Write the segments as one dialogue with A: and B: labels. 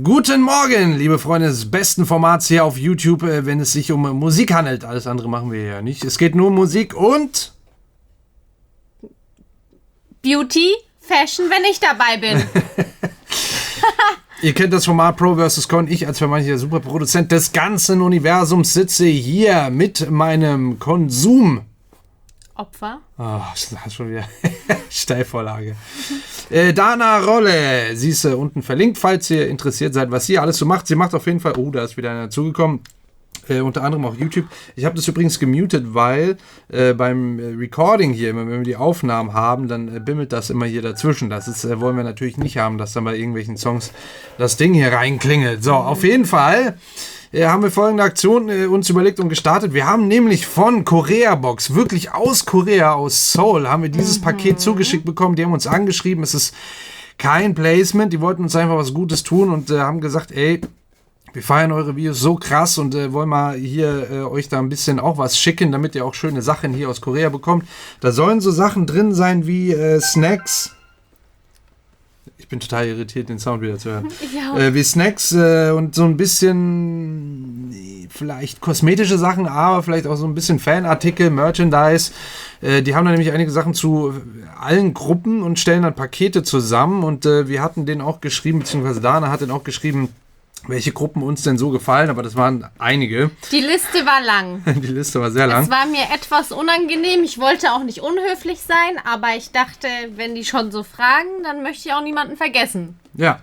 A: Guten Morgen, liebe Freunde des besten Formats hier auf YouTube, wenn es sich um Musik handelt. Alles andere machen wir ja nicht. Es geht nur um Musik und
B: Beauty, Fashion, wenn ich dabei bin.
A: Ihr kennt das Format Pro vs. Con. Ich als vermeintlicher Superproduzent des ganzen Universums sitze hier mit meinem Konsum.
B: Opfer.
A: Oh, das ist schon wieder Steilvorlage. Dana Rolle, sie ist unten verlinkt, falls ihr interessiert seid, was sie alles so macht. Sie macht auf jeden Fall, da ist wieder einer dazugekommen, unter anderem auch YouTube. Ich habe das übrigens gemutet, weil beim Recording hier, immer wenn wir die Aufnahmen haben, dann bimmelt das immer hier dazwischen. Das ist, wollen wir natürlich nicht haben, dass dann bei irgendwelchen Songs das Ding hier reinklingelt. So, auf jeden Fall haben wir folgende Aktion uns überlegt und gestartet. Wir haben nämlich von Korea Box, wirklich aus Korea, aus Seoul, haben wir dieses Paket zugeschickt bekommen. Die haben uns angeschrieben, es ist kein Placement, die wollten uns einfach was Gutes tun und haben gesagt, ey, wir feiern eure Videos so krass und wollen mal hier euch da ein bisschen auch was schicken, damit ihr auch schöne Sachen hier aus Korea bekommt. Da sollen so Sachen drin sein wie Snacks. Ich bin total irritiert, den Sound wieder zu hören. Wie Snacks und so ein bisschen vielleicht kosmetische Sachen, aber vielleicht auch so ein bisschen Fanartikel, Merchandise. Die haben da nämlich einige Sachen zu allen Gruppen und stellen dann Pakete zusammen. Und wir hatten den auch geschrieben, beziehungsweise Dana hat den auch geschrieben, welche Gruppen uns denn so gefallen, aber das waren einige.
B: Die Liste war lang.
A: Die Liste war sehr lang.
B: Es war mir etwas unangenehm. Ich wollte auch nicht unhöflich sein, aber ich dachte, wenn die schon so fragen, dann möchte ich auch niemanden vergessen.
A: Ja,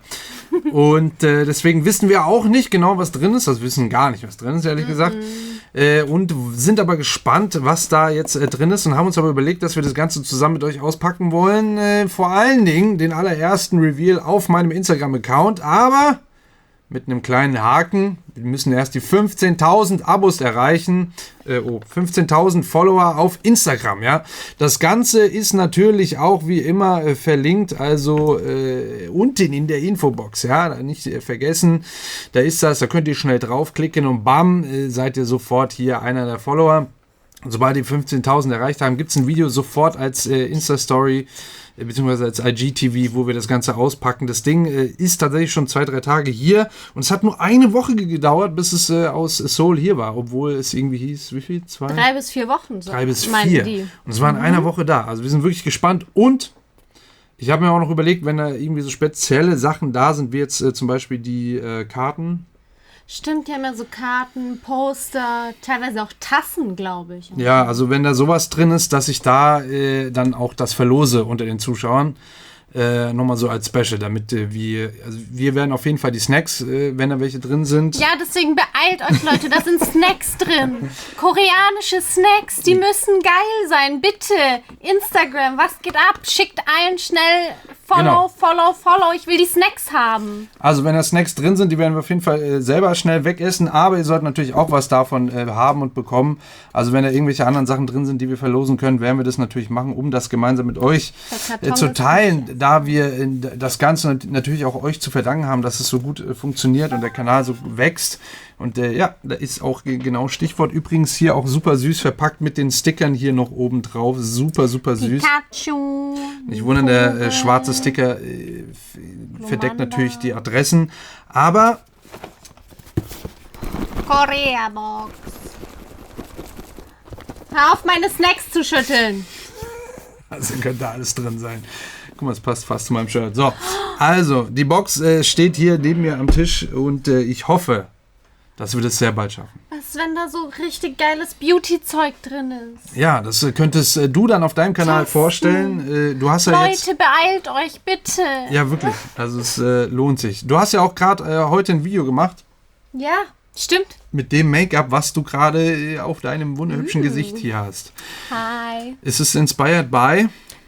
A: und deswegen wissen wir auch nicht genau, was drin ist. Also wir wissen gar nicht, was drin ist, ehrlich gesagt. Und sind aber gespannt, was da jetzt drin ist und haben uns aber überlegt, dass wir das Ganze zusammen mit euch auspacken wollen. Vor allen Dingen den allerersten Reveal auf meinem Instagram-Account, aber mit einem kleinen Haken. Wir müssen erst die 15.000 Abos erreichen. 15.000 Follower auf Instagram, ja. Das Ganze ist natürlich auch wie immer verlinkt, also unten in der Infobox, ja. Nicht vergessen, da ist das, da könnt ihr schnell draufklicken und bam, seid ihr sofort hier einer der Follower. Und sobald die 15.000 erreicht haben, gibt es ein Video sofort als Insta-Story beziehungsweise als IGTV, wo wir das Ganze auspacken. Das Ding ist tatsächlich schon 2-3 Tage hier und es hat nur eine Woche gedauert, bis es aus Seoul hier war, obwohl es irgendwie hieß, wie viel?
B: 3 bis 4 Wochen. So
A: 3 bis 4. Und es war in einer Woche da. Also wir sind wirklich gespannt und ich habe mir auch noch überlegt, wenn da irgendwie so spezielle Sachen da sind, wie jetzt zum Beispiel die Karten.
B: Stimmt, die haben ja so Karten, Poster, teilweise auch Tassen, glaube ich.
A: Ja, also wenn da sowas drin ist, dass ich da dann auch das verlose unter den Zuschauern, nochmal so als Special, damit wir werden auf jeden Fall die Snacks, wenn da welche drin sind.
B: Ja, deswegen beeilt euch, Leute, da sind Snacks drin. Koreanische Snacks, die müssen geil sein, bitte. Instagram, was geht ab? Schickt allen schnell Follow, ich will die Snacks haben.
A: Also wenn da Snacks drin sind, die werden wir auf jeden Fall selber schnell wegessen, aber ihr sollt natürlich auch was davon haben und bekommen. Also wenn da irgendwelche anderen Sachen drin sind, die wir verlosen können, werden wir das natürlich machen, um das gemeinsam mit euch zu teilen, da wir das Ganze natürlich auch euch zu verdanken haben, dass es so gut funktioniert und der Kanal so wächst. Und ja, da ist auch genau Stichwort. Übrigens hier auch super süß verpackt mit den Stickern hier noch oben drauf. Super, super süß.
B: Pikachu.
A: Nicht wundern, der schwarze Sticker verdeckt natürlich die Adressen. Aber
B: Korea Box. Hör auf, meine Snacks zu schütteln.
A: Also könnte alles drin sein. Guck mal, es passt fast zu meinem Shirt. So, also die Box steht hier neben mir am Tisch und ich hoffe, dass wir das sehr bald schaffen.
B: Was, wenn da so richtig geiles Beauty-Zeug drin ist?
A: Ja, das könntest du dann auf deinem Kanal vorstellen. Du hast ja
B: Leute,
A: jetzt,
B: beeilt euch, bitte.
A: ja, wirklich. Also es lohnt sich. Du hast ja auch gerade heute ein Video gemacht.
B: Ja, stimmt.
A: Mit dem Make-up, was du gerade auf deinem wunderhübschen Gesicht hier hast.
B: Hi.
A: Ist es inspired by?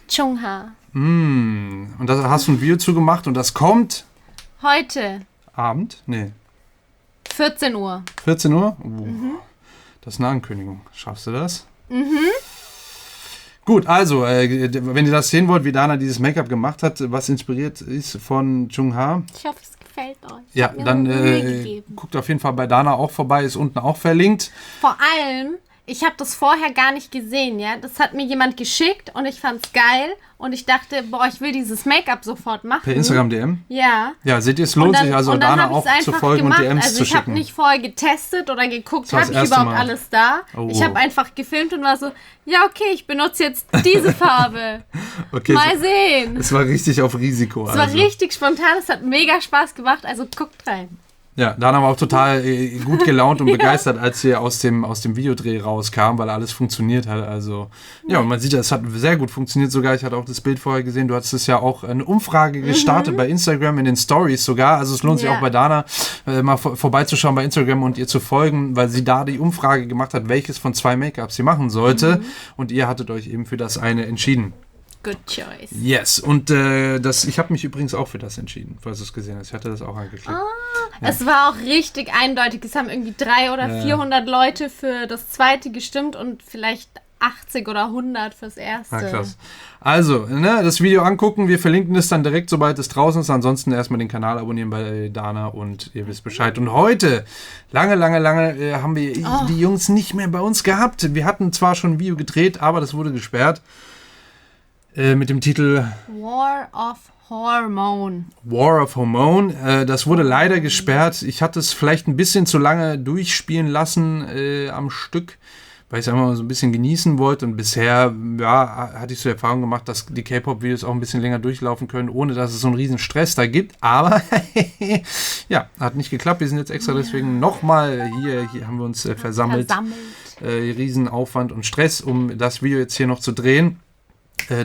B: Chungha.
A: Und da hast du ein Video zu gemacht und das kommt
B: Heute,
A: Abend? Nee.
B: 14 Uhr.
A: 14 Uhr? Das ist eine Ankündigung. Schaffst du das? Gut, also, wenn ihr das sehen wollt, wie Dana dieses Make-up gemacht hat, was inspiriert ist von Chungha.
B: Ich hoffe, es gefällt euch.
A: Ja,
B: Wir
A: dann
B: haben Mühe gegeben.
A: guckt auf jeden Fall bei Dana auch vorbei, ist unten auch verlinkt.
B: Vor allem, ich habe das vorher gar nicht gesehen, ja. Das hat mir jemand geschickt und ich fand's geil und ich dachte, boah, ich will dieses Make-up sofort machen.
A: Per Instagram DM?
B: Ja.
A: Ja, seht ihr, es lohnt sich also Dana auch zu folgen und DMs
B: also
A: zu
B: ich habe
A: schicken.
B: nicht vorher getestet oder geguckt,
A: Das war
B: habe
A: das
B: ich überhaupt
A: erste Mal.
B: alles da.
A: Oh.
B: Ich habe einfach gefilmt und war so, ja okay, ich benutze jetzt diese Farbe.
A: Okay,
B: Mal sehen.
A: es war richtig auf Risiko.
B: Es war richtig spontan, es hat mega Spaß gemacht, also guckt rein.
A: Ja, Dana war auch total gut gelaunt und begeistert, als sie aus dem Videodreh rauskam, weil alles funktioniert hat. Also, ja, und man sieht, es hat sehr gut funktioniert sogar. Ich hatte auch das Bild vorher gesehen. Du hattest es ja auch eine Umfrage gestartet bei Instagram in den Stories sogar. Also, es lohnt sich auch bei Dana mal vorbeizuschauen bei Instagram und ihr zu folgen, weil sie da die Umfrage gemacht hat, welches von 2 Make-ups sie machen sollte. Und ihr hattet euch eben für das eine entschieden.
B: Good choice.
A: Yes, und ich habe mich übrigens auch für das entschieden, falls du es gesehen hast. Ich hatte das auch angeklickt.
B: Es war auch richtig eindeutig. Es haben irgendwie 300 oder 400 Leute für das zweite gestimmt und vielleicht 80 oder 100 fürs erste.
A: Ah, krass. Also, das Video angucken. Wir verlinken es dann direkt, sobald es draußen ist. Ansonsten erstmal den Kanal abonnieren bei Dana und ihr wisst Bescheid. Und heute, lange haben wir die Jungs nicht mehr bei uns gehabt. Wir hatten zwar schon ein Video gedreht, aber das wurde gesperrt. Mit dem Titel
B: War of Hormone.
A: War of Hormone. Das wurde leider gesperrt. Ich hatte es vielleicht ein bisschen zu lange durchspielen lassen am Stück, weil ich es einfach mal so ein bisschen genießen wollte. Und bisher hatte ich so die Erfahrung gemacht, dass die K-Pop-Videos auch ein bisschen länger durchlaufen können, ohne dass es so einen riesen Stress da gibt. Aber ja, hat nicht geklappt. Wir sind jetzt extra deswegen nochmal hier haben wir uns versammelt. Riesen Aufwand und Stress, um das Video jetzt hier noch zu drehen.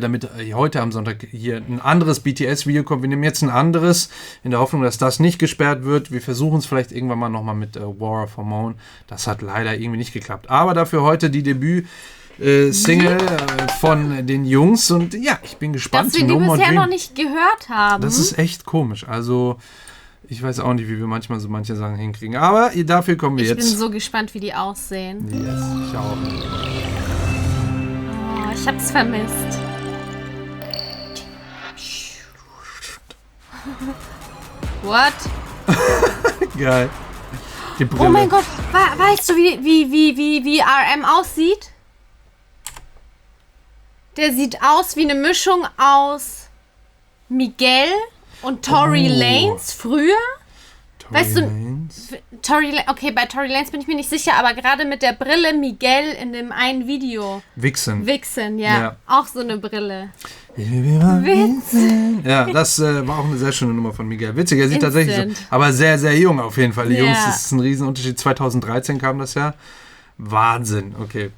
A: Damit heute am Sonntag hier ein anderes BTS-Video kommt. Wir nehmen jetzt ein anderes, in der Hoffnung, dass das nicht gesperrt wird. Wir versuchen es vielleicht irgendwann mal nochmal mit War of Hormone. Das hat leider irgendwie nicht geklappt. Aber dafür heute die Debüt-Single von den Jungs. Und ja, ich bin gespannt.
B: Dass wir die bisher noch nicht gehört haben.
A: Das ist echt komisch. Also, ich weiß auch nicht, wie wir manchmal so manche Sachen hinkriegen. Aber dafür kommen wir jetzt.
B: Ich bin so gespannt, wie die aussehen.
A: Yes, ich auch.
B: Ich hab's vermisst. What?
A: Geil. Die Brille.
B: Oh mein Gott, weißt du, wie RM aussieht? Der sieht aus wie eine Mischung aus Miguel und Tory Lanez früher. Weißt du, okay, bei Tory Lanez bin ich mir nicht sicher, aber gerade mit der Brille Miguel in dem einen Video. Vixen, ja. Auch so eine Brille. Witzig.
A: Ja, das war auch eine sehr schöne Nummer von Miguel. Witzig, er sieht tatsächlich so, aber sehr, sehr jung auf jeden Fall. Die Jungs, das ist ein Riesenunterschied. 2013 kam das ja. Wahnsinn, okay.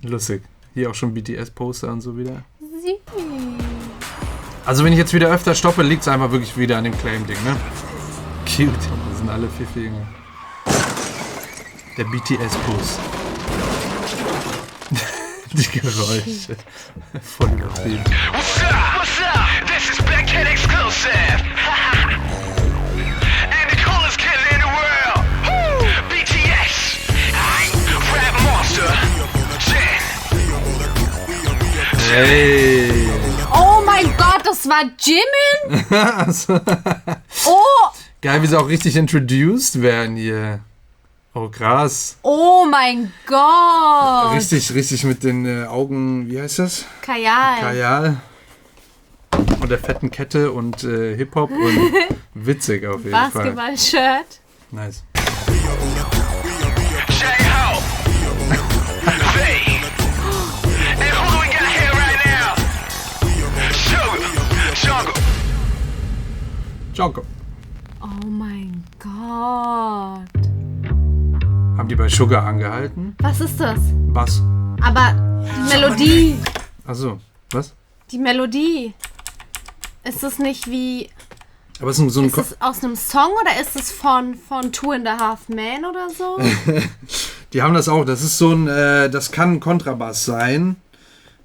A: Lustig. Hier auch schon BTS-Poster und so wieder. Also wenn ich jetzt wieder öfter stoppe, liegt es einfach wirklich wieder an dem Claim-Ding, ne? Cute. Das sind alle 4 Jünger. Der BTS-Post. Die Geräusche. Voll übertrieben.
C: What's up? This is Blackhead Exclusive. And the coolest kid in the world. Woo! BTS. Rap Monster.
A: Hey.
B: Oh mein Gott, das war Jimin? Oh!
A: Geil, wie sie auch richtig introduced werden hier. Oh, krass.
B: Oh mein Gott.
A: Richtig mit den Augen, wie heißt das?
B: Kajal.
A: Und der fetten Kette und Hip-Hop und witzig auf jeden Fall.
B: Basketball-Shirt.
A: Nice.
C: J-Hope. And who do we got here right now? Sugar.
A: Joko.
B: Oh mein Gott.
A: Haben die bei Sugar angehalten?
B: Was ist das?
A: Bass.
B: Aber die Melodie.
A: Achso, was?
B: Die Melodie. Ist das nicht wie...
A: Aber es ist so ein
B: Ist es aus einem Song oder ist es von Two and a Half Men oder so?
A: Die haben das auch. Das ist so ein, das kann ein Kontrabass sein.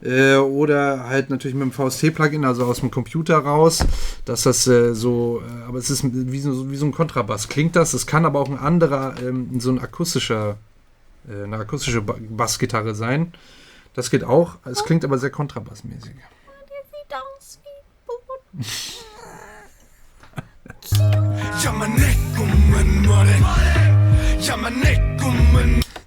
A: Oder halt natürlich mit dem VST-Plugin, also aus dem Computer raus, dass das aber es ist wie so ein Kontrabass. Klingt das? Es kann aber auch ein anderer, so ein eine akustische Bassgitarre sein. Das geht auch. Es klingt aber sehr kontrabassmäßig.
B: Der sieht aus wie Boot.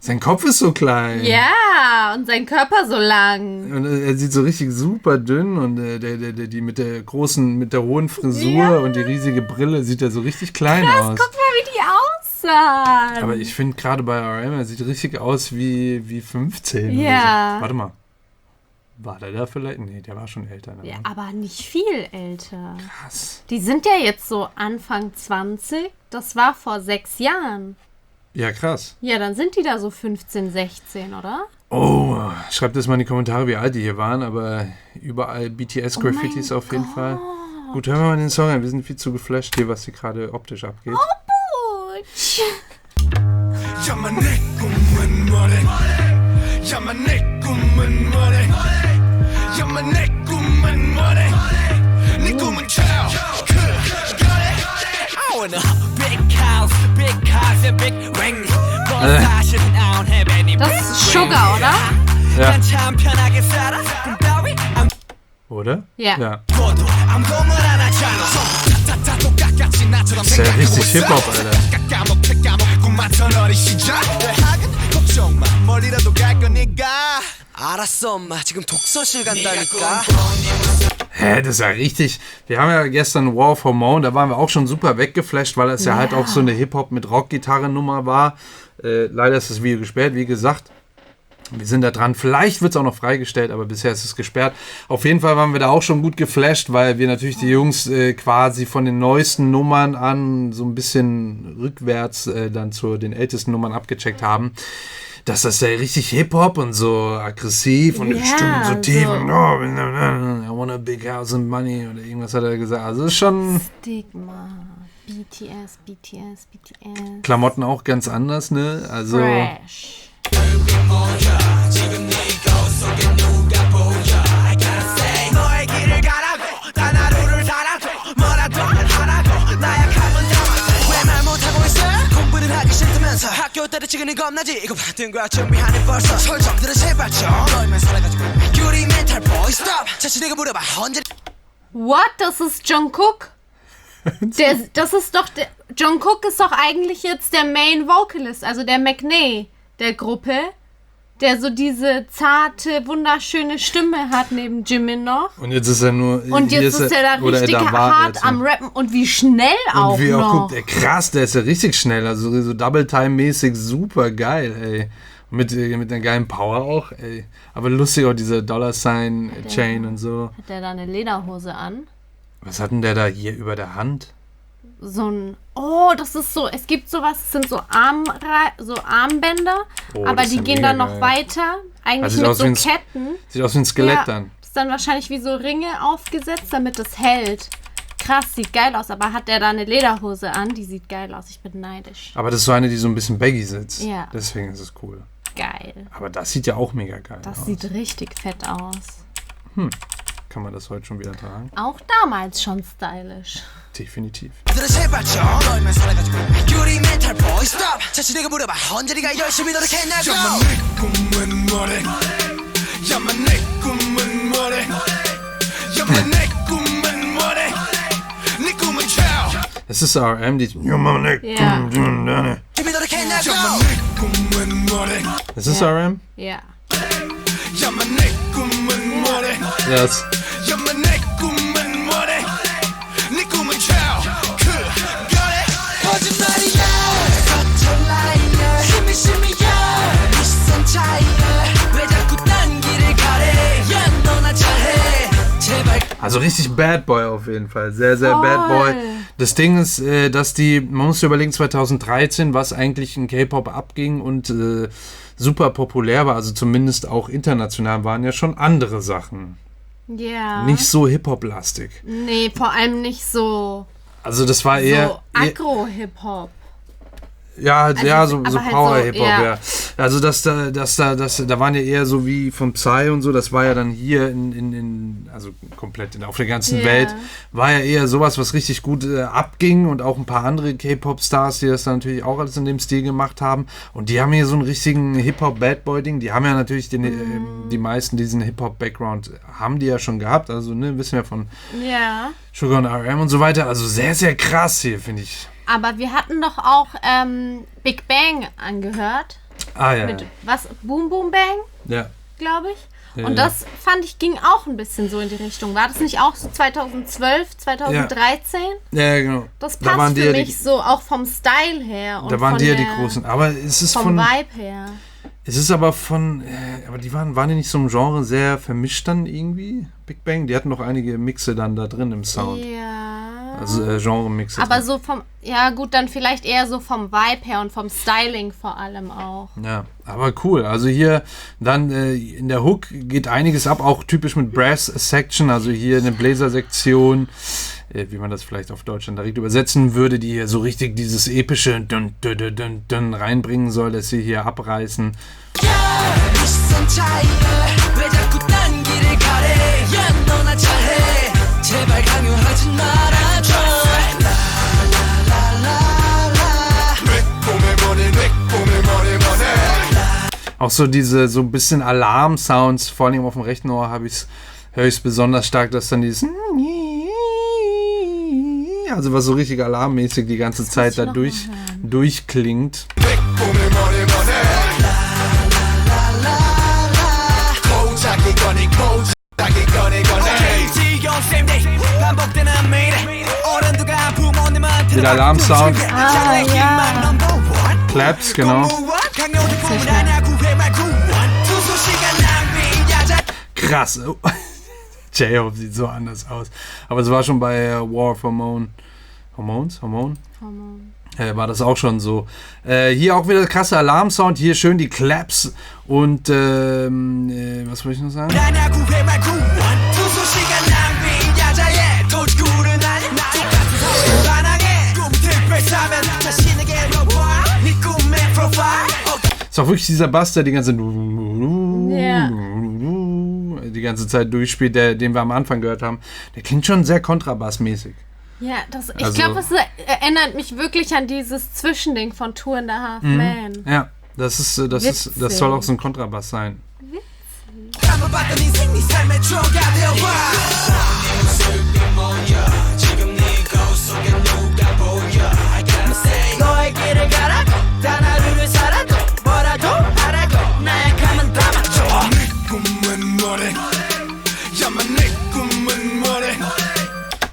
A: Sein Kopf ist so klein.
B: Ja, und sein Körper so lang.
A: Und er sieht so richtig super dünn und die mit der hohen Frisur und die riesige Brille sieht er so richtig klein aus.
B: Guck mal, wie die aussahen.
A: Aber ich finde gerade bei RM, er sieht richtig aus wie 15.
B: Ja.
A: Oder so. Warte mal. War der da vielleicht? Nee, der war schon älter. Ne?
B: Ja, aber nicht viel älter.
A: Krass.
B: Die sind ja jetzt so Anfang 20. Das war vor 6 Jahren.
A: Ja, krass.
B: Ja, dann sind die da so 15, 16, oder?
A: Oh, schreibt das mal in die Kommentare, wie alt die hier waren, aber überall BTS-Graffitis auf jeden Fall. Gut, hören wir mal den Song an. Wir sind viel zu geflasht hier, was hier gerade optisch abgeht.
B: Butch.
C: Ja, man 내 꿈은 뭐래? Ja, man 내 꿈은 뭐래? Ja, man 내 꿈은 뭐래? 네 꿈은 child. I want a big house and big ring.
B: Das ist Sugar, oder?
A: Ja. Oder?
B: Ja.
A: Ja. Das ist ja richtig Hip-Hop, Alter. Hä, das ist ja richtig. Wir haben ja gestern War of Hormone, da waren wir auch schon super weggeflasht, weil das ja halt auch so eine Hip-Hop mit Rock-Gitarren-Nummer war. Leider ist das Video gesperrt, wie gesagt. Wir sind da dran. Vielleicht wird es auch noch freigestellt, aber bisher ist es gesperrt. Auf jeden Fall waren wir da auch schon gut geflasht, weil wir natürlich die Jungs quasi von den neuesten Nummern an so ein bisschen rückwärts dann zu den ältesten Nummern abgecheckt haben. Dass das ja richtig Hip-Hop und so aggressiv und die Stimmen so tief und oh, I want a big house and money oder irgendwas hat er gesagt. Also ist schon
B: Stigma. BTS.
A: Klamotten auch ganz anders, ne? Also
B: Fresh.
D: 학교 때려치기는 겁나지 이거 받은 거야 준비하는 벌써 설정들은 제발 좀 너희만 살아가지고 유리 멘탈 boy stop 자신에게 물어봐 언제
B: What? Das ist Jungkook? Jungkook ist doch eigentlich jetzt der Main Vocalist, also der McNay der Gruppe, der so diese zarte, wunderschöne Stimme hat neben Jimin noch.
A: und jetzt ist er nur
B: Und jetzt ist er da richtig hart am Rappen und wie schnell auch
A: und wie
B: noch.
A: auch guckt, krass, der ist ja richtig schnell, also so Double-Time-mäßig super geil, ey. Mit einer geilen Power auch, ey. Aber lustig auch diese Dollar-Sign-Chain und so.
B: Hat der da eine Lederhose an?
A: Was hat denn der da hier über der Hand?
B: So ein, das ist so, es gibt sowas, es sind so Armbänder,
A: Oh,
B: aber
A: das ist
B: die
A: ja
B: gehen
A: mega
B: dann noch
A: geil.
B: weiter, eigentlich
A: Also sieht
B: mit
A: aus
B: so
A: wie ein
B: Ketten.
A: Sieht aus wie ein Skelett
B: Ja,
A: dann.
B: ist dann wahrscheinlich wie so Ringe aufgesetzt, damit es hält. Krass, sieht geil aus, aber hat der da eine Lederhose an? Die sieht geil aus, ich bin neidisch.
A: Aber das ist so eine, die so ein bisschen baggy sitzt.
B: Ja.
A: Deswegen ist es cool.
B: Geil.
A: Aber das sieht ja auch mega geil
B: Das
A: aus.
B: sieht richtig fett aus.
A: Kann man das heute schon wieder tragen?
B: Auch damals schon stylisch.
A: Definitiv.
D: 제발 좀 너희만 살아가지고 유리 멘탈 boy stop 자신에게 물어봐 언제 네가 열심히 노력했냐고 야만 내 꿈은 뭐래 야만 내 꿈은 뭐래 야만 내 꿈은 뭐래 네 꿈은 child
A: Das ist RM, die.
B: Ja.
D: 열심히 노력했냐고 야만 내 꿈은 뭐래
A: Das ist RM?
B: Ja.
D: 야만 내 꿈은 뭐래
A: Yes.
D: 야만 내 꿈은 뭐래 네 꿈은 child 그거래 거짓말이야 거쳐 라이어 힘이 심이야 네 시선 차이야 왜 자꾸 딴 길을 가래 야 너나 잘해 제발
A: Also richtig Bad Boy auf jeden Fall. Sehr, sehr
B: Voll.
A: Bad Boy. Das Ding ist, dass man muss überlegen, 2013, was eigentlich in K-Pop abging und super populär war, also zumindest auch international, waren ja schon andere Sachen.
B: Ja.
A: Nicht so Hip-Hop-lastig.
B: Nee, vor allem nicht so,
A: Also das war eher...
B: so Agro-Hip-Hop.
A: Ja,
B: Also,
A: ja, so
B: aber halt
A: Power-Hip-Hop,
B: so, ja.
A: ja. Also da waren ja eher so wie von Psy und so, das war ja dann hier also komplett auf der ganzen
B: Ja.
A: Welt, war ja eher sowas, was richtig gut abging und auch ein paar andere K-Pop-Stars, die das dann natürlich auch alles in dem Stil gemacht haben und die haben hier so einen richtigen Hip-Hop-Bad-Boy-Ding, die haben ja natürlich die meisten diesen Hip-Hop-Background haben die ja schon gehabt, also ne, wissen wir von
B: Ja.
A: Sugar und RM und so weiter, also sehr, sehr krass hier, finde ich.
B: Aber wir hatten doch auch Big Bang angehört.
A: Ah, ja.
B: Mit was? Boom Boom Bang,
A: Ja.
B: glaube ich.
A: Ja,
B: Und das fand ich ging auch ein bisschen so in die Richtung. War das nicht auch so 2012, 2013?
A: Ja, genau.
B: Das
A: Da waren
B: passt
A: die
B: für
A: ja
B: mich so auch vom Style her. Und
A: Da waren
B: von
A: die ja die
B: der-
A: großen. Aber es ist
B: Vom
A: von.
B: Vibe her.
A: Es ist aber von. Aber die waren die nicht so im Genre sehr vermischt dann irgendwie? Big Bang? Die hatten noch einige Mixe dann da drin im Sound.
B: Ja.
A: Also Genre-Mixe.
B: Aber so vom, ja gut, dann vielleicht eher so vom Vibe her und vom Styling vor allem auch.
A: Ja, aber cool. Also hier dann in der Hook geht einiges ab, auch typisch mit Brass-Section, also hier eine Bläser-Sektion, wie man das vielleicht auf Deutsch dann direkt übersetzen würde, die hier so richtig dieses epische Dun, dun, dun, dun, dun reinbringen soll, dass sie hier abreißen.
D: 비싼 차이에 왜 자꾸 딴 길을 가래 야 너나 잘해 제발 강요하지 말아줘
A: Auch so diese so ein bisschen Alarm-Sounds, vor allem auf dem rechten Ohr höre ich es besonders stark, dass dann dieses also was so richtig alarmmäßig die ganze Zeit da durchklingt. Wieder Alarmsound.
B: Ah, ja.
A: Claps, genau. Krass. J-Hope sieht so anders aus. Aber es war schon bei War of Hormone. Hormone? War das auch schon so. Hier auch wieder krasser Alarmsound. Hier schön die Claps. Und was wollte ich noch sagen? Ist auch wirklich dieser Bass, der die ganze die ganze Zeit durchspielt, den wir am Anfang gehört haben. Der klingt schon sehr kontrabassmäßig.
B: Ja, ich
A: Also-
B: glaube, es erinnert mich wirklich an dieses Zwischending von Two and a Half Men.
A: Ja, das soll auch so ein Kontrabass sein.
D: 감아봤던 인생 네 삶의 추억이 되어봐 지금 네 거울 속에 누가 보여 I gotta say 너의 길을 가라고 단 하루를 살아도 뭐라도 하라고 나약함은 담아줘
C: 내 꿈은 뭐래 야마 내 꿈은 뭐래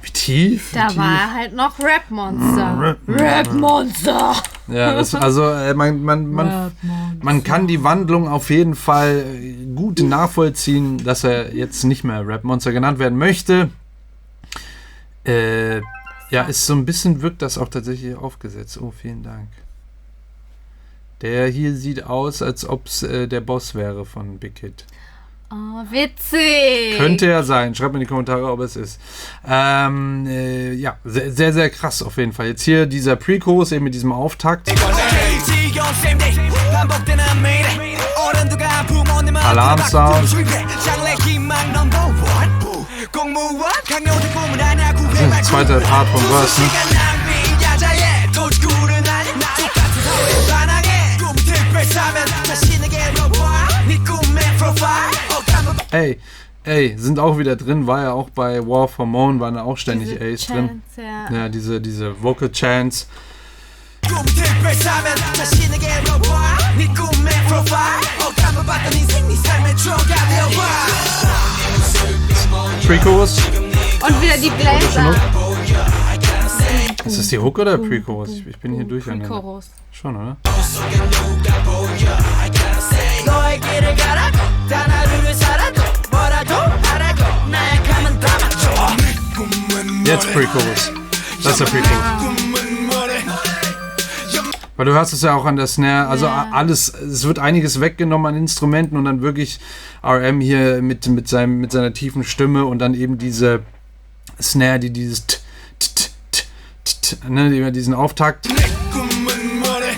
A: Wie tief?
B: Da
A: wie
B: war er halt noch Rap-Monster. Rap-Monster!
A: Ja, man kann die Wandlung auf jeden Fall gut nachvollziehen, dass er jetzt nicht mehr Rap-Monster genannt werden möchte. Ja, ist so ein bisschen, wirkt das auch tatsächlich aufgesetzt. Oh, vielen Dank. Der hier sieht aus, als ob es der Boss wäre von Big Hit.
B: Oh, witzig!
A: Könnte ja sein. Schreibt mir in die Kommentare, ob es ist. Ja, sehr, sehr, sehr krass auf jeden Fall. Jetzt hier dieser Pre-Chorus eben mit diesem Auftakt. Alarmsound. Das ist der zweite Part vom Verse. Ey, sind auch wieder drin, war ja auch bei War of Hormone, waren da auch ständig
B: Diese
A: A's drin.
B: Chants, ja.
A: Ja, diese Vocal Chants. Pre-Chorus.
B: Und wieder die Bläser.
A: Ist das die Hook oder Pre-Chorus? Ich bin hier durcheinander.
B: Pre-Chorus.
A: Schon, oder?
D: 너의 길을 가라고 단 하루를 살아도 뭐라도 하라고 나약함은 담아줘
A: Jetzt Pre-Chorus. Das ist der Pre-Chorus.
C: 꿈은 뭐래
A: Weil du hörst es ja auch an der Snare, also
B: Ja.
A: alles, es wird einiges weggenommen an Instrumenten und dann wirklich RM hier mit seiner tiefen Stimme und dann eben diese Snare, die dieses ne, immer diesen Auftakt,
C: 내 꿈은 뭐래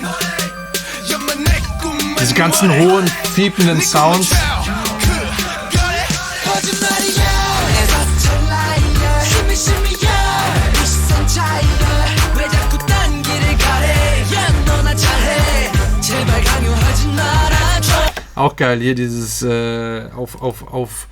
C: 야마 내 꿈은
A: diese ganzen hohen, fiependen Sounds.
D: 거짓말이야 내 사철 라이어 힘이 심이야 비싼 차이야 왜 자꾸 딴 길을 가래 야 너나 잘해 제발 강요하지 말아줘
A: Auch geil, hier dieses auf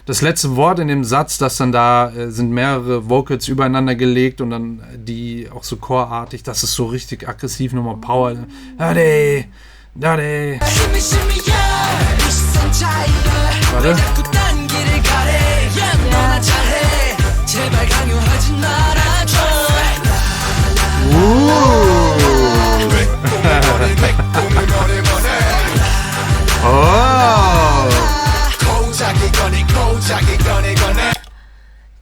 A: das letzte Wort in dem Satz, dass dann da sind mehrere Vocals übereinander gelegt und dann die auch so chorartig, das ist so richtig aggressiv, nochmal Power. Hade, Daddy.
D: Shimmy shimmy yeah 비슷한 차이야 왜 자꾸 딴 길을 가래 너나 잘해 제발 강요하지 말아줘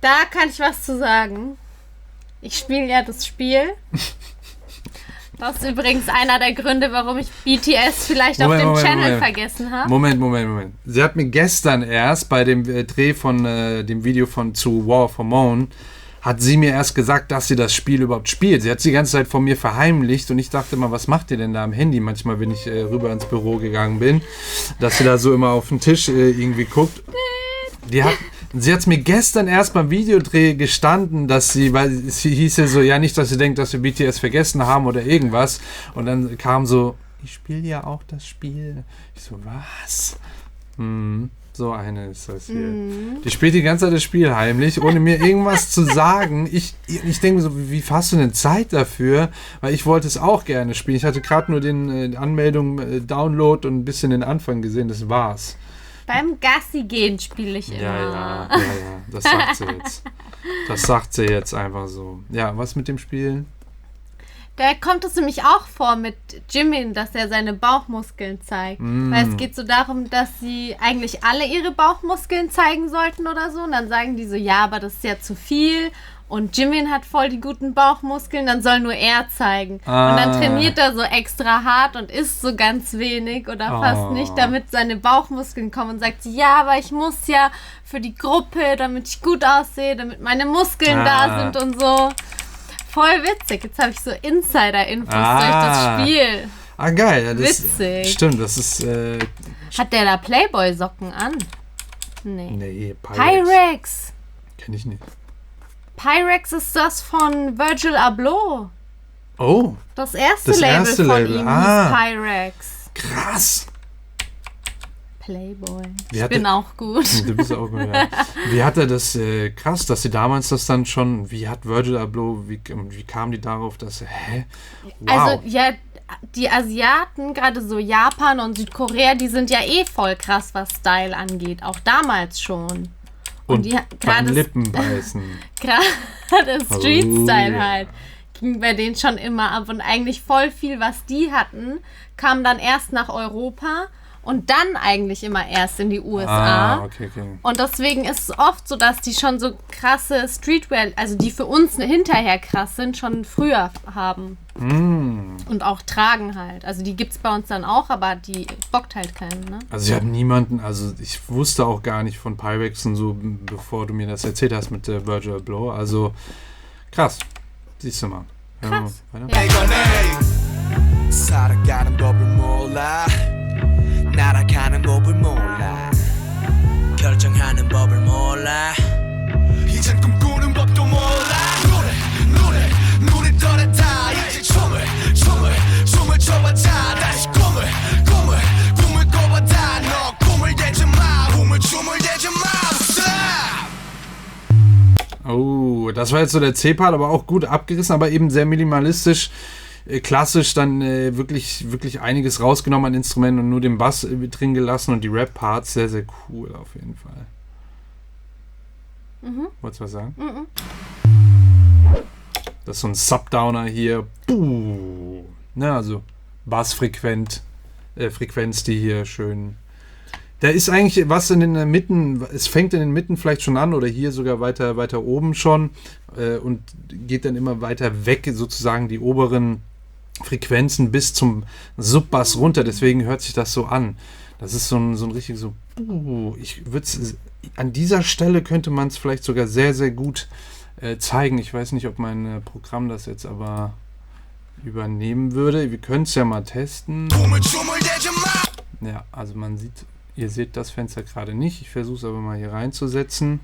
B: Da kann ich was zu sagen. Ich spiele ja das Spiel. Das ist übrigens einer der Gründe, warum ich BTS vielleicht auf dem Channel vergessen habe.
A: Moment. Sie hat mir gestern erst bei dem Dreh von dem Video zu War of Hormone, hat sie mir erst gesagt, dass sie das Spiel überhaupt spielt. Sie hat es die ganze Zeit von mir verheimlicht und ich dachte immer, was macht ihr denn da am Handy? Manchmal, wenn ich rüber ins Büro gegangen bin, dass sie da so immer auf den Tisch irgendwie guckt. Sie hat es mir gestern erst beim Videodreh gestanden, dass weil sie hieß ja so, ja nicht, dass sie denkt, dass wir BTS vergessen haben oder irgendwas. Und dann kam so, ich spiele ja auch das Spiel. Ich so, was? So eine ist das hier. Die spielt die ganze Zeit das Spiel heimlich, ohne mir irgendwas zu sagen. Ich denke mir so, wie hast du denn Zeit dafür? Weil ich wollte es auch gerne spielen. Ich hatte gerade nur den Anmeldung, Download und ein bisschen den Anfang gesehen, das war's.
B: Beim Gassi gehen spiele ich immer.
A: Ja, das sagt sie jetzt. Das sagt sie jetzt einfach so. Ja, was mit dem Spiel?
B: Da kommt es nämlich auch vor mit Jimin, dass er seine Bauchmuskeln zeigt. Weil es geht so darum, dass sie eigentlich alle ihre Bauchmuskeln zeigen sollten oder so. Und dann sagen die so, ja, aber das ist ja zu viel. Und Jimin hat voll die guten Bauchmuskeln, dann soll nur er zeigen. Und dann trainiert er so extra hart und isst so ganz wenig oder fast nicht, damit seine Bauchmuskeln kommen. Und sagt, ja, aber ich muss ja für die Gruppe, damit ich gut aussehe, damit meine Muskeln da sind und so. Voll witzig. Jetzt habe ich so Insider-Infos durch das Spiel.
A: Geil.
B: Witzig.
A: Stimmt, das ist...
B: Hat der da Playboy-Socken an?
A: Nee,
B: Pyrex.
A: Kenn ich nicht.
B: Pyrex ist das von Virgil Abloh.
A: Oh.
B: Das erste Label von ihm hieß Pyrex.
A: Krass.
B: Playboy. Ich bin auch gut.
A: Du bist auch gut, ja. Wie hat er das, krass, dass sie damals das dann schon, wie hat Virgil Abloh, wie kamen die darauf, dass, wow.
B: Also, ja, die Asiaten, gerade so Japan und Südkorea, die sind ja voll krass, was Style angeht. Auch damals schon.
A: Und beim Lippenbeißen.
B: Gerade Street-Style halt. Ging bei denen schon immer ab. Und eigentlich voll viel, was die hatten, kam dann erst nach Europa und dann eigentlich immer erst in die USA.
A: Okay.
B: Und deswegen ist es oft so, dass die schon so krasse Streetwear, also die für uns hinterher krass sind, schon früher haben. Und auch tragen halt. Also die gibt's bei uns dann auch, aber die bockt halt keinen, ne?
A: Also ich habe niemanden, also ich wusste auch gar nicht von Pyrex und so, bevor du mir das erzählt hast mit Virgil Abloh. Also krass. Siehst du mal.
B: Krass.
D: 살아가는 법을 몰라 날아가는 법을 몰라 결정하는 법을 몰라 이젠 꿈꾸는 법도 몰라 눈에 떨었다 이제 춤을 춰봤자 다시 꿈을 꿔봤다 너 꿈을 대지 마 춤을 대지 마
A: Oh, das war jetzt so der C-Part, aber auch gut abgerissen, aber eben sehr minimalistisch, klassisch dann wirklich, wirklich einiges rausgenommen an Instrumenten und nur den Bass drin gelassen und die Rap-Parts sehr, sehr cool auf jeden Fall. Wolltest du was sagen? Das ist so ein Subdowner hier. Ne, also Bassfrequenz, die hier schön... Da ist eigentlich was in den Mitten, es fängt in den Mitten vielleicht schon an oder hier sogar weiter oben schon und geht dann immer weiter weg, sozusagen die oberen Frequenzen bis zum Subbass runter, deswegen hört sich das so an. Das ist so ein richtig so, ich würde an dieser Stelle könnte man es vielleicht sogar sehr, sehr gut zeigen. Ich weiß nicht, ob mein Programm das jetzt aber übernehmen würde. Wir können es ja mal testen. Ja, also man sieht... Ihr seht das Fenster gerade nicht. Ich versuche es aber mal hier reinzusetzen.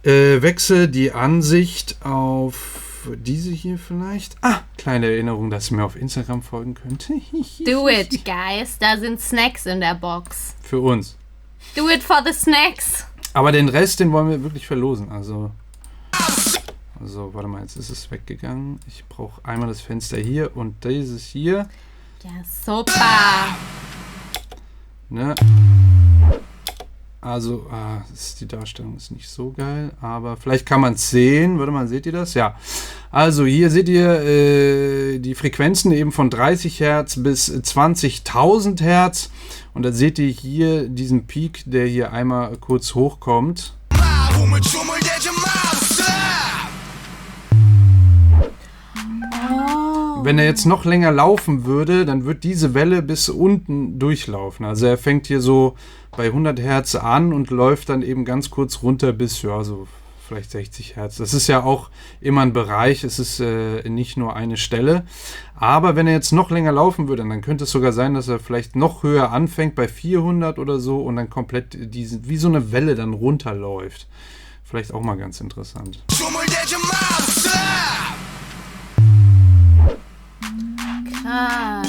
A: Wechsle die Ansicht auf diese hier vielleicht. Kleine Erinnerung, dass ihr mir auf Instagram folgen könnt.
B: Do it, guys. Da sind Snacks in der Box.
A: Für uns.
B: Do it for the snacks.
A: Aber den Rest, den wollen wir wirklich verlosen. Also, warte mal, jetzt ist es weggegangen. Ich brauche einmal das Fenster hier und dieses hier.
B: Ja, super.
A: Ne? Also, die Darstellung ist nicht so geil, aber vielleicht kann man es sehen. Warte mal, seht ihr das? Ja. Also, hier seht ihr die Frequenzen eben von 30 Hertz bis 20.000 Hertz. Und da seht ihr hier diesen Peak, der hier einmal kurz hochkommt. Wenn er jetzt noch länger laufen würde, dann wird diese Welle bis unten durchlaufen. Also er fängt hier so bei 100 Hertz an und läuft dann eben ganz kurz runter bis, ja, so vielleicht 60 Hertz. Das ist ja auch immer ein Bereich, es ist nicht nur eine Stelle. Aber wenn er jetzt noch länger laufen würde, dann könnte es sogar sein, dass er vielleicht noch höher anfängt, bei 400 oder so, und dann komplett wie so eine Welle dann runterläuft. Vielleicht auch mal ganz interessant.
B: Krass.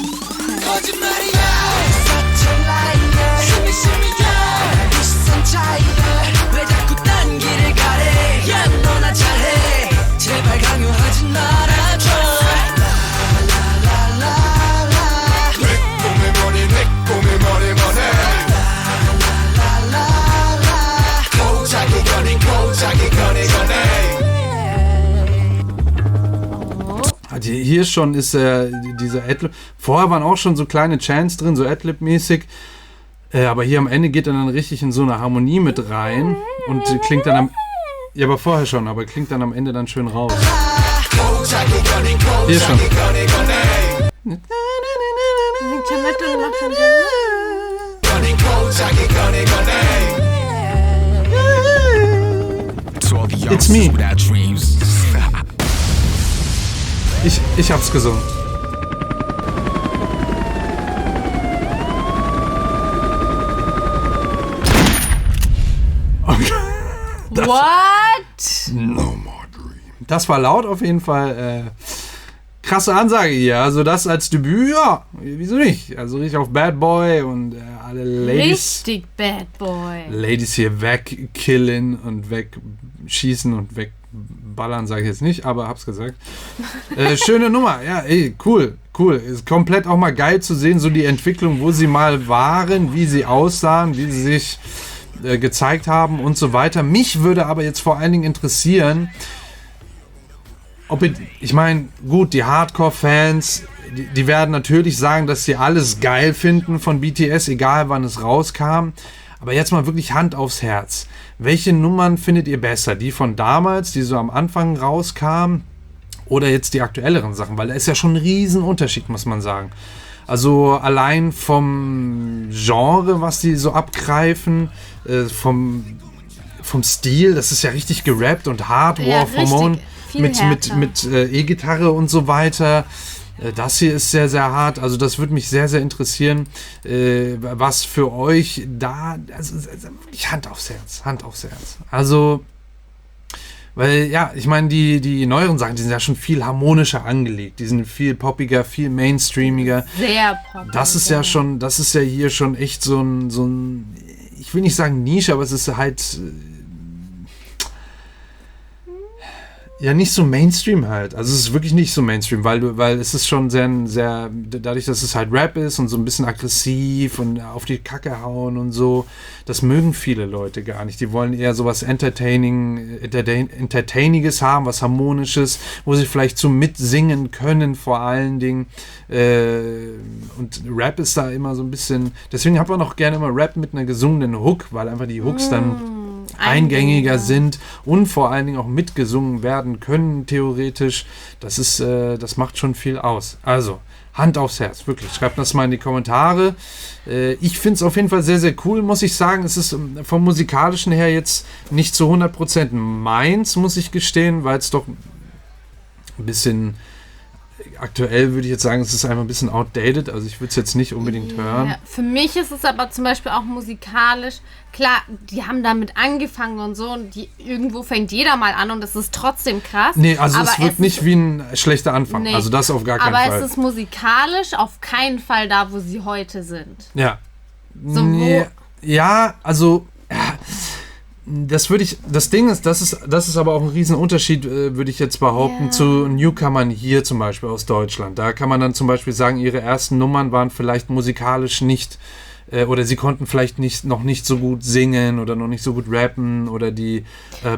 A: Hier schon ist dieser Adlib. Vorher waren auch schon so kleine Chants drin, so Adlib-mäßig. Aber hier am Ende geht er dann richtig in so eine Harmonie mit rein und klingt dann ja, aber vorher schon, aber klingt dann am Ende dann schön raus. Hier schon.
B: Singt schon mit und macht schon Sinn.
A: It's me. Ich hab's gesungen. Okay.
B: What?
A: No more dream. Das war laut auf jeden Fall. Krasse Ansage hier. Also das als Debüt, ja, wieso nicht? Also richtig auf Bad Boy und alle Ladies.
B: Richtig Bad Boy.
A: Ladies hier wegkillen und wegschießen und wegballern, sage ich jetzt nicht, aber hab's gesagt. Schöne Nummer, ja, ey, cool. Ist komplett auch mal geil zu sehen, so die Entwicklung, wo sie mal waren, wie sie aussahen, wie sie sich gezeigt haben und so weiter. Mich würde aber jetzt vor allen Dingen interessieren, ich meine, gut, die Hardcore-Fans, die werden natürlich sagen, dass sie alles geil finden von BTS, egal wann es rauskam. Aber jetzt mal wirklich Hand aufs Herz. Welche Nummern findet ihr besser? Die von damals, die so am Anfang rauskamen, oder jetzt die aktuelleren Sachen? Weil da ist ja schon ein Riesenunterschied, muss man sagen. Also allein vom Genre, was die so abgreifen, vom Stil, das ist ja richtig gerappt und hart,
B: Ja,
A: War of Hormone mit E-Gitarre und so weiter. Das hier ist sehr, sehr hart. Also das würde mich sehr, sehr interessieren, was für euch da, also wirklich Hand aufs Herz. Also, weil, ja, ich meine, die neueren Sachen, die sind ja schon viel harmonischer angelegt. Die sind viel poppiger, viel mainstreamiger.
B: Sehr poppig.
A: Das ist ja hier schon echt so ein, ich will nicht sagen Nische, aber es ist halt ja nicht so Mainstream halt. Also es ist wirklich nicht so Mainstream, weil es ist schon sehr, dadurch, dass es halt Rap ist und so ein bisschen aggressiv und auf die Kacke hauen und so, das mögen viele Leute gar nicht. Die wollen eher sowas Entertainiges haben, was Harmonisches, wo sie vielleicht so mitsingen können vor allen Dingen. Und Rap ist da immer so ein bisschen, deswegen hat man auch gerne immer Rap mit einer gesungenen Hook, weil einfach die Hooks dann eingängiger sind und vor allen Dingen auch mitgesungen werden können, theoretisch. Das macht schon viel aus. Also, Hand aufs Herz, wirklich. Schreibt das mal in die Kommentare. Ich finde es auf jeden Fall sehr, sehr cool, muss ich sagen. Es ist vom Musikalischen her jetzt nicht zu 100% meins, muss ich gestehen, weil es doch ein bisschen aktuell, würde ich jetzt sagen, es ist einfach ein bisschen outdated, also ich würde es jetzt nicht unbedingt hören.
B: Ja, für mich ist es aber zum Beispiel auch musikalisch, klar, die haben damit angefangen und so und irgendwo fängt jeder mal an und es ist trotzdem krass.
A: Nee, also es wird nicht wie ein schlechter Anfang, also das auf gar keinen Fall.
B: Aber es ist musikalisch auf keinen Fall da, wo sie heute sind.
A: Ja.
B: So,
A: ja, also Das Ding ist, das ist aber auch ein Riesenunterschied, würde ich jetzt behaupten, zu Newcomern hier zum Beispiel aus Deutschland. Da kann man dann zum Beispiel sagen, ihre ersten Nummern waren vielleicht musikalisch nicht, oder sie konnten vielleicht noch nicht so gut singen oder noch nicht so gut rappen oder die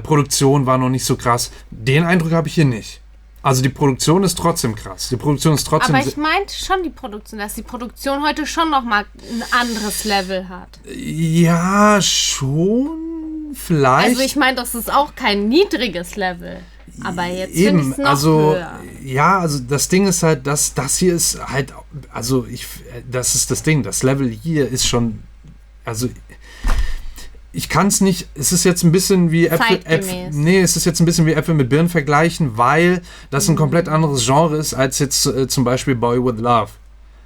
A: Produktion war noch nicht so krass. Den Eindruck habe ich hier nicht. Also die Produktion ist trotzdem krass. Die Produktion ist trotzdem...
B: Aber ich meinte schon die Produktion, dass die Produktion heute schon nochmal ein anderes Level hat.
A: Ja, schon, vielleicht.
B: Also ich meine, das ist auch kein niedriges Level. Aber jetzt finde ich es noch höher.
A: Ja, also das Ding ist halt, das hier ist halt, also das ist das Ding, das Level hier ist schon, also ich kann es nicht, es ist jetzt ein bisschen wie es ist jetzt ein bisschen wie Äpfel mit Birnen vergleichen, weil das ein komplett anderes Genre ist, als jetzt zum Beispiel Boy With Love.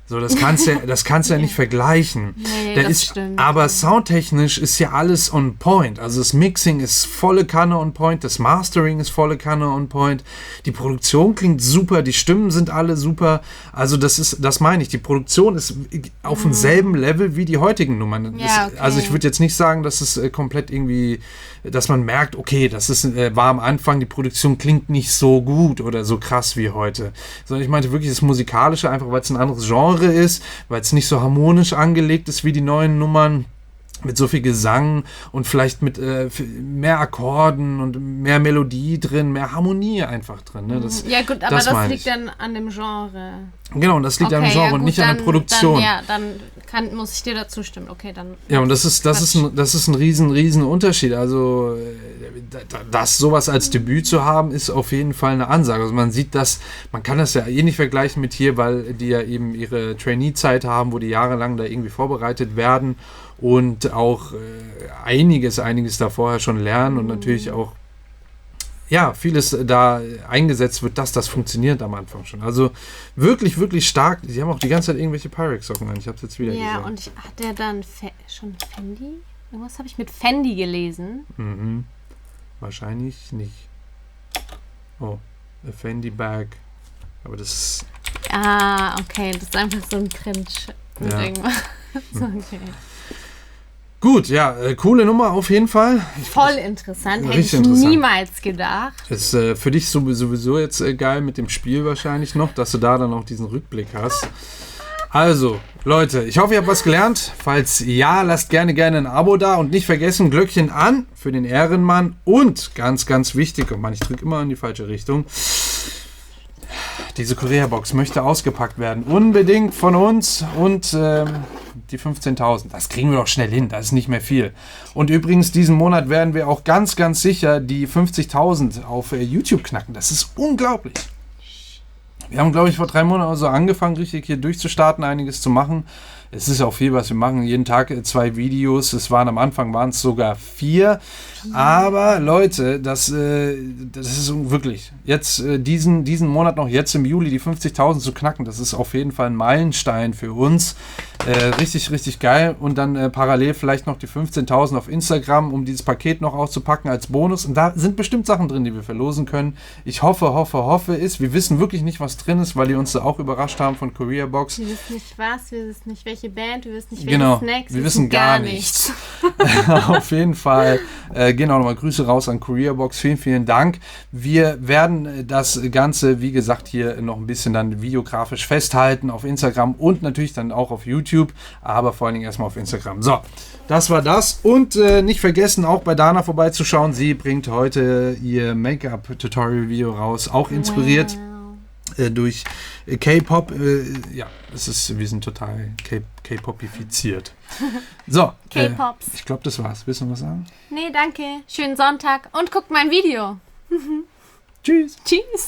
A: So, das kannst du ja nicht vergleichen.
B: Nee, das stimmt.
A: Aber soundtechnisch ist ja alles on point. Also das Mixing ist volle Kanne on point, das Mastering ist volle Kanne on point. Die Produktion klingt super, die Stimmen sind alle super. Also das meine ich. Die Produktion ist auf demselben Level wie die heutigen Nummern.
B: Ja, okay.
A: Also ich würde jetzt nicht sagen, dass es komplett irgendwie, dass man merkt, okay, das war am Anfang, die Produktion klingt nicht so gut oder so krass wie heute. Sondern ich meinte wirklich das Musikalische, einfach weil es ein anderes Genre ist, weil es nicht so harmonisch angelegt ist wie die neuen Nummern, mit so viel Gesang und vielleicht mit mehr Akkorden und mehr Melodie drin, mehr Harmonie einfach drin. Ne?
B: Ja gut, aber das liegt dann an dem Genre.
A: Genau, und das liegt an dem Genre und nicht an der Produktion.
B: Dann muss ich dir dazu stimmen. Okay, dann.
A: Ja, und das ist ein riesen Unterschied. Also sowas als Debüt zu haben, ist auf jeden Fall eine Ansage. Also man sieht das, man kann das ja nicht vergleichen mit hier, weil die ja eben ihre Trainee-Zeit haben, wo die jahrelang da irgendwie vorbereitet werden und auch einiges da vorher schon lernen und natürlich auch vieles da eingesetzt wird, dass das funktioniert am Anfang schon. Also wirklich, wirklich stark. Sie haben auch die ganze Zeit irgendwelche Pyrex-Socken an. Ich habe es jetzt wieder gesagt.
B: Ja, und hat der dann schon Fendi? Irgendwas habe ich mit Fendi gelesen.
A: Mhm. Wahrscheinlich nicht. Oh, a Fendi Bag. Aber das ist...
B: Ah, okay. Das ist einfach so ein Print mit irgendwas. Okay.
A: Gut, ja, coole Nummer auf jeden Fall.
B: Voll interessant, hätte ich niemals gedacht.
A: Ist für dich sowieso jetzt geil mit dem Spiel wahrscheinlich noch, dass du da dann auch diesen Rückblick hast. Also, Leute, ich hoffe, ihr habt was gelernt. Falls ja, lasst gerne ein Abo da und nicht vergessen, Glöckchen an für den Ehrenmann und ganz, ganz wichtig, oh Mann, ich drücke immer in die falsche Richtung, diese Korea-Box möchte ausgepackt werden. Unbedingt von uns und die 15.000. Das kriegen wir doch schnell hin. Das ist nicht mehr viel. Und übrigens, diesen Monat werden wir auch ganz, ganz sicher die 50.000 auf YouTube knacken. Das ist unglaublich. Wir haben, glaube ich, vor 3 Monaten oder so angefangen, richtig hier durchzustarten, einiges zu machen. Es ist auch viel, was wir machen. Jeden Tag 2 Videos. Am Anfang waren es sogar 4. Aber Leute, das ist wirklich, jetzt diesen Monat noch, jetzt im Juli die 50.000 zu knacken, das ist auf jeden Fall ein Meilenstein für uns. Richtig, richtig geil. Und dann parallel vielleicht noch die 15.000 auf Instagram, um dieses Paket noch auszupacken als Bonus. Und da sind bestimmt Sachen drin, die wir verlosen können. Ich hoffe es. Wir wissen wirklich nicht, was drin ist, weil die uns da auch überrascht haben von Korea-Box.
B: Wir wissen nicht was, wir wissen nicht welche Band, wir wissen nicht welche Snacks.
A: Wir wissen gar nichts. Auf jeden Fall. Genau, nochmal Grüße raus an Korea-Box. Vielen, vielen Dank. Wir werden das Ganze, wie gesagt, hier noch ein bisschen dann videografisch festhalten auf Instagram und natürlich dann auch auf YouTube, aber vor allen Dingen erstmal auf Instagram. So, das war das. Und nicht vergessen, auch bei Dana vorbeizuschauen. Sie bringt heute ihr Make-up-Tutorial-Video raus, auch inspiriert durch K-Pop. Wir sind total K-Popifiziert. So,
B: K-Pops.
A: Ich glaube, das war's. Willst du noch was sagen?
B: Nee, danke. Schönen Sonntag und guckt mein Video.
A: Tschüss.
B: Tschüss.